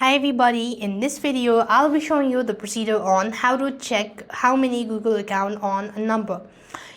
Hi everybody, in this video I'll be showing you the procedure on how to check how many Google account on a number.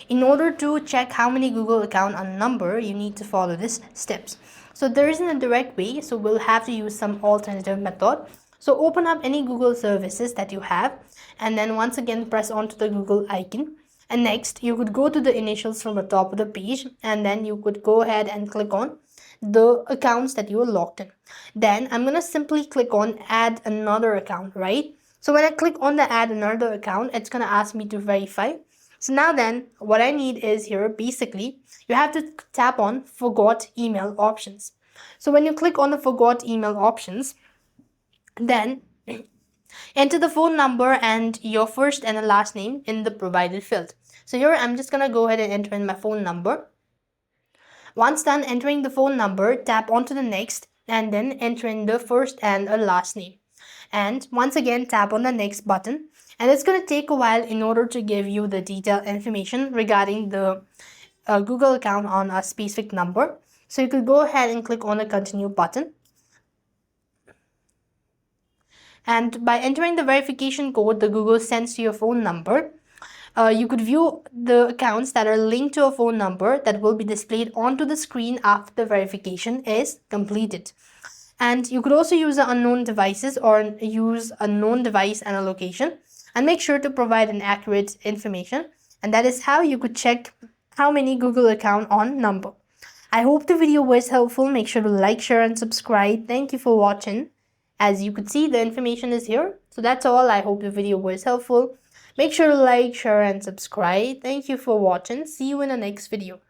In order to check how many Google account on a number, you need to follow these steps. So there isn't a direct way, so we'll have to use some alternative method. So open up any Google services that you have and then once again press onto the Google icon. And next you could go to the initials from the top of the page and then you could go ahead and click on the accounts that you are logged in. Then I'm going to simply click on add another account, right? So when I click on the add another account, it's going to ask me to verify. So now then what I need is here basically you have to tap on forgot email options. So when you click on the forgot email options, then enter the phone number and your first and the last name in the provided field. So here I'm just going to go ahead and enter in my phone number. Once done entering the phone number, tap onto the next and then enter in the first and a last name. And once again tap on the next button, and it's going to take a while in order to give you the detailed information regarding the Google account on a specific number. So you could go ahead and click on the continue button. And by entering the verification code the Google sends to your phone number, you could view the accounts that are linked to a phone number that will be displayed onto the screen after the verification is completed. And you could also use the unknown devices or use a known device and a location, and make sure to provide an accurate information. And that is how you could check how many Google account on number. I hope the video was helpful. Make sure to like, share and subscribe. Thank you for watching. As you could see, the information is here. So that's all. I hope the video was helpful. Make sure to like, share and subscribe. Thank you for watching. See you in the next video.